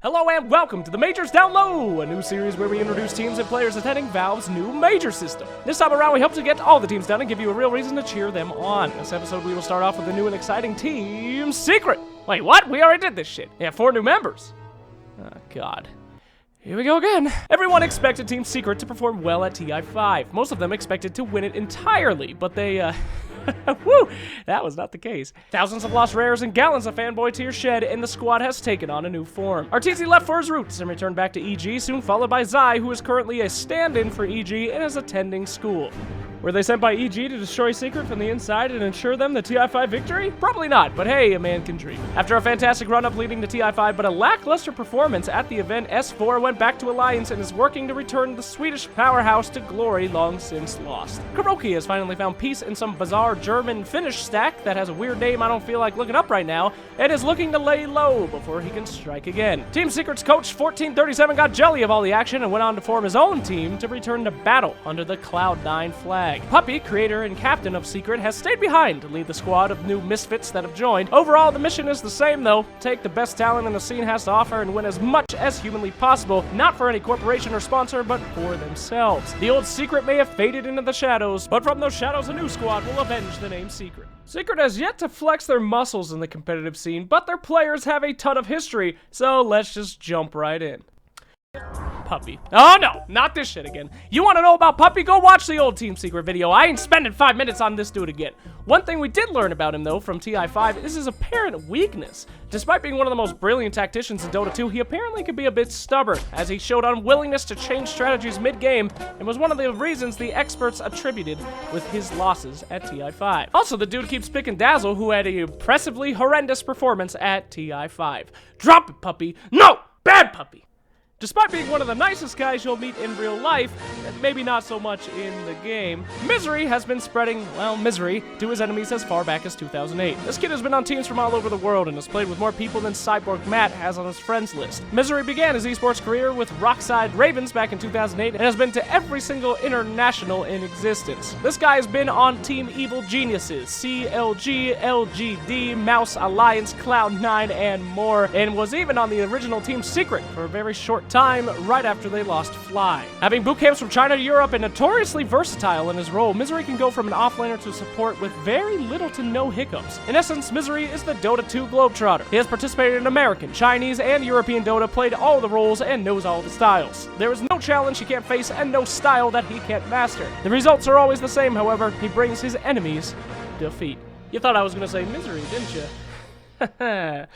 Hello and welcome to the Majors Down Low, a new series where we introduce teams and players attending Valve's new Major system. This time around, we hope to get all the teams done and give you a real reason to cheer them on. This episode, we will start off with a new and exciting Team Secret. Wait, what? We already did this shit. Yeah, 4 new members. Oh, God. Here we go again. Everyone expected Team Secret to perform well at TI5. Most of them expected to win it entirely, but they, woo, that was not the case. Thousands of lost rares and gallons of fanboy tears shed, and the squad has taken on a new form. Arteezy left for his roots and returned back to EG, soon followed by Zai, who is currently a stand-in for EG and is attending school. Were they sent by EG to destroy Secret from the inside and ensure them the TI5 victory? Probably not, but hey, a man can dream. After a fantastic run-up leading to TI5, but a lackluster performance at the event, S4 went back to Alliance and is working to return the Swedish powerhouse to glory long since lost. Kuroki has finally found peace in some bizarre German-Finnish stack that has a weird name I don't feel like looking up right now, and is looking to lay low before he can strike again. Team Secret's coach 1437 got jelly of all the action and went on to form his own team to return to battle under the Cloud9 flag. Puppey, creator and captain of Secret, has stayed behind to lead the squad of new misfits that have joined. Overall, the mission is the same though. Take the best talent in the scene has to offer and win as much as humanly possible, not for any corporation or sponsor, but for themselves. The old Secret may have faded into the shadows, but from those shadows a new squad will avenge the name Secret. Secret has yet to flex their muscles in the competitive scene, but their players have a ton of history, so let's just jump right in. Puppey. Oh no, not this shit again. You want to know about Puppey? Go watch the old Team Secret video. I ain't spending 5 minutes on this dude again. One thing we did learn about him though from TI5 is his apparent weakness. Despite being one of the most brilliant tacticians in Dota 2, he apparently could be a bit stubborn, as he showed unwillingness to change strategies mid-game and was one of the reasons the experts attributed with his losses at TI5. Also, the dude keeps picking Dazzle, who had an impressively horrendous performance at TI5. Drop it, Puppey. No! Bad Puppey! Despite being one of the nicest guys you'll meet in real life, maybe not so much in the game, Misery has been spreading, well, misery to his enemies as far back as 2008. This kid has been on teams from all over the world and has played with more people than Cyborg Matt has on his friends list. Misery began his esports career with Rockside Ravens back in 2008 and has been to every single international in existence. This guy has been on Team Evil Geniuses, CLG, LGD, Mouse Alliance, Cloud9, and more, and was even on the original Team Secret for a very short time right after they lost Fly. Having boot camps from China to Europe and notoriously versatile in his role, Misery can go from an offlaner to support with very little to no hiccups. In essence, Misery is the Dota 2 globetrotter. He has participated in American, Chinese, and European Dota, played all the roles, and knows all the styles. There is no challenge he can't face and no style that he can't master. The results are always the same, however. He brings his enemies defeat. You thought I was going to say Misery, didn't you?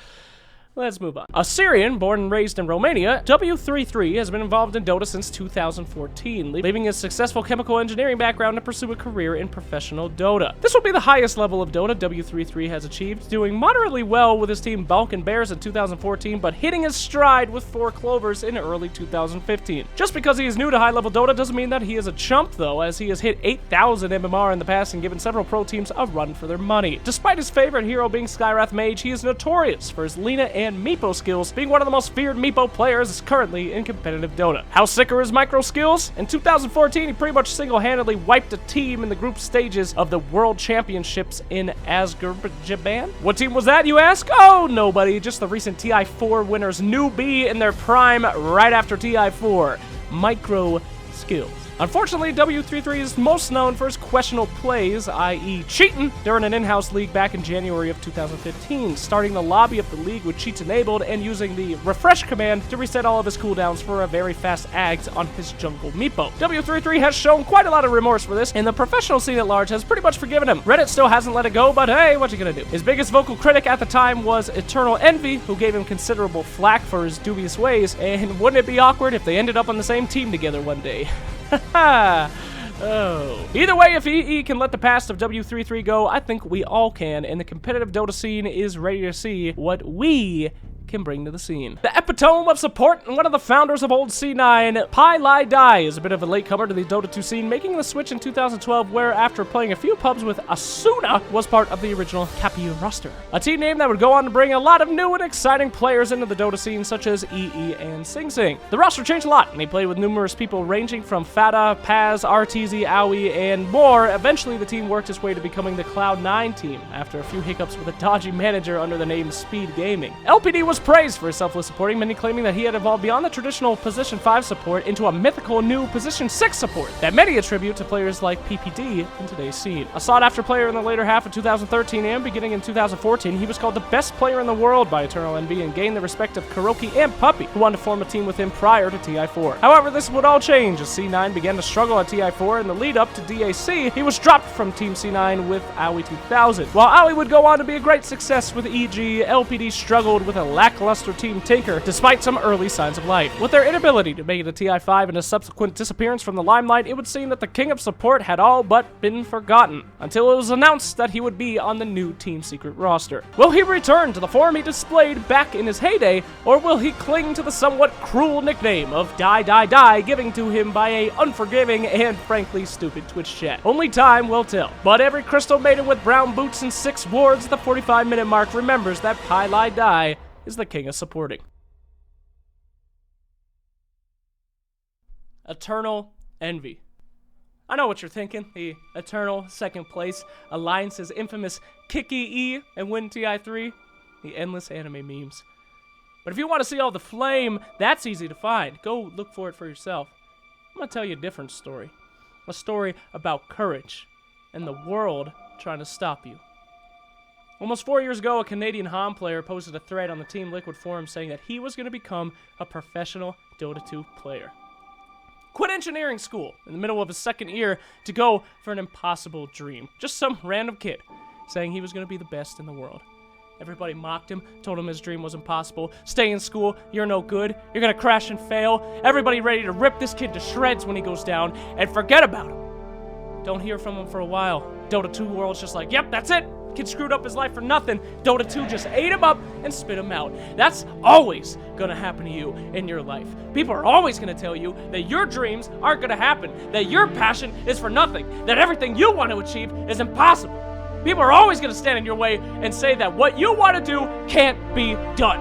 Let's move on. A Syrian, born and raised in Romania, W33 has been involved in Dota since 2014, leaving his successful chemical engineering background to pursue a career in professional Dota. This will be the highest level of Dota W33 has achieved, doing moderately well with his team Balkan Bears in 2014, but hitting his stride with 4 Clovers in early 2015. Just because he is new to high-level Dota doesn't mean that he is a chump, though, as he has hit 8,000 MMR in the past and given several pro teams a run for their money. Despite his favorite hero being Skywrath Mage, he is notorious for his Lina and Meepo skills, being one of the most feared Meepo players currently in competitive Dota. How sick are his micro skills? In 2014, he pretty much single-handedly wiped a team in the group stages of the World Championships in Azerbaijan. What team was that, you ask? Oh, nobody, just the recent TI4 winners newbie in their prime right after TI4. Micro skills. Unfortunately, W33 is most known for his questionable plays, i.e. cheating, during an in-house league back in January of 2015, starting the lobby of the league with cheats enabled and using the refresh command to reset all of his cooldowns for a very fast ags on his jungle Meepo. W33 has shown quite a lot of remorse for this, and the professional scene at large has pretty much forgiven him. Reddit still hasn't let it go, but hey, what you gonna do? His biggest vocal critic at the time was Eternal Envy, who gave him considerable flack for his dubious ways, and wouldn't it be awkward if they ended up on the same team together one day? Oh. Either way, if EE can let the past of W33 go, I think we all can, and the competitive Dota scene is ready to see what we can bring to the scene. The epitome of support and one of the founders of old C9, PieLieDie is a bit of a latecomer to the Dota 2 scene, making the switch in 2012, where after playing a few pubs with Asuna, was part of the original Cappy roster. A team name that would go on to bring a lot of new and exciting players into the Dota scene, such as EE and Sing Sing. The roster changed a lot, and he played with numerous people ranging from Fata, Paz, Arteezy, Aoi, and more. Eventually, the team worked its way to becoming the Cloud9 team, after a few hiccups with a dodgy manager under the name Speed Gaming. LPD was was praised for his selfless supporting, many claiming that he had evolved beyond the traditional position 5 support into a mythical new position 6 support that many attribute to players like PieLieDie in today's scene. A sought-after player in the later half of 2013 and beginning in 2014, he was called the best player in the world by Eternal Envy and gained the respect of Kuroki and Puppey, who wanted to form a team with him prior to TI4. However, this would all change as C9 began to struggle at TI4 in the lead-up to DAC. He was dropped from Team C9 with Aoi 2000. While Aoi would go on to be a great success with EG, LPD struggled with a lackluster Team Tinker despite some early signs of life. With their inability to make it to TI5 and his subsequent disappearance from the limelight, it would seem that the king of support had all but been forgotten, until it was announced that he would be on the new Team Secret roster. Will he return to the form he displayed back in his heyday, or will he cling to the somewhat cruel nickname of Die, given to him by a unforgiving and frankly stupid Twitch chat? Only time will tell. But every crystal maiden with brown boots and 6 wards at the 45-minute mark remembers that PieLieDie is the king of supporting. Eternal Envy. I know what you're thinking. The Eternal second place Alliance's infamous Kiki E and win TI3. The endless anime memes. But if you want to see all the flame, that's easy to find. Go look for it for yourself. I'm going to tell you a different story. A story about courage and the world trying to stop you. Almost 4 years ago, a Canadian HOM player posted a thread on the Team Liquid forum saying that he was going to become a professional Dota 2 player. Quit engineering school in the middle of his second year to go for an impossible dream. Just some random kid saying he was going to be the best in the world. Everybody mocked him, told him his dream was impossible. Stay in school, you're no good, you're gonna crash and fail. Everybody ready to rip this kid to shreds when he goes down, and forget about him. Don't hear from him for a while. Dota 2 world's just like, yep, that's it. Kid screwed up his life for nothing. Dota 2 just ate him up and spit him out. That's always gonna happen to you in your life. People are always gonna tell you that your dreams aren't gonna happen, that your passion is for nothing, that everything you want to achieve is impossible. People are always going to stand in your way and say that what you want to do can't be done.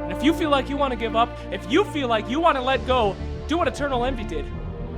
And if you feel like you want to give up, if you feel like you want to let go, do what Eternal Envy did.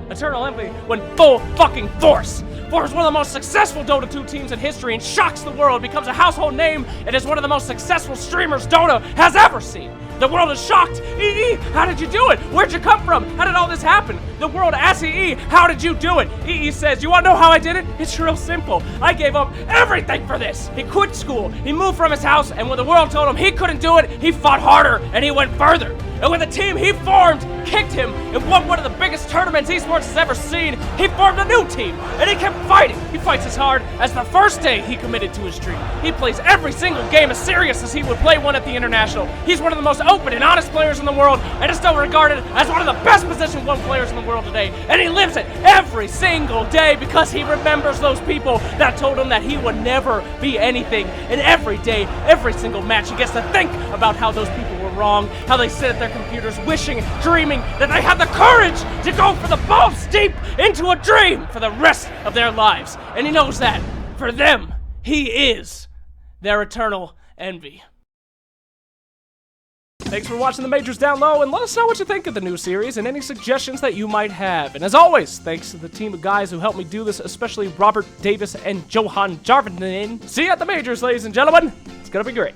Eternal Envy went full fucking force. Forms one of the most successful Dota 2 teams in history and shocks the world, becomes a household name, and is one of the most successful streamers Dota has ever seen. The world is shocked. EE, how did you do it? Where'd you come from? How did all this happen? The world asks EE, how did you do it? EE says, you want to know how I did it? It's real simple. I gave up everything for this. He quit school. He moved from his house, and when the world told him he couldn't do it, he fought harder, and he went further. And when the team he formed kicked him and won one of the biggest tournaments esports has ever seen, he formed a new team, and he kept fighting. He fights as hard as the first day he committed to his dream. He plays every single game as serious as he would play one at the International. He's one of the most open and honest players in the world, and is still regarded as one of the best Position 1 players in the world today. And he lives it every single day because he remembers those people that told him that he would never be anything. And every day, every single match, he gets to think about how those people were wrong, how they sit at their computers wishing, dreaming that they had the courage to go for the balls deep into a dream for the rest of their lives. And he knows that for them, he is their eternal envy. Thanks for watching the Majors down low, and let us know what you think of the new series and any suggestions that you might have. And as always, thanks to the team of guys who helped me do this, especially Robert Davis and Johan Jarvinen. See you at the Majors, ladies and gentlemen. It's gonna be great.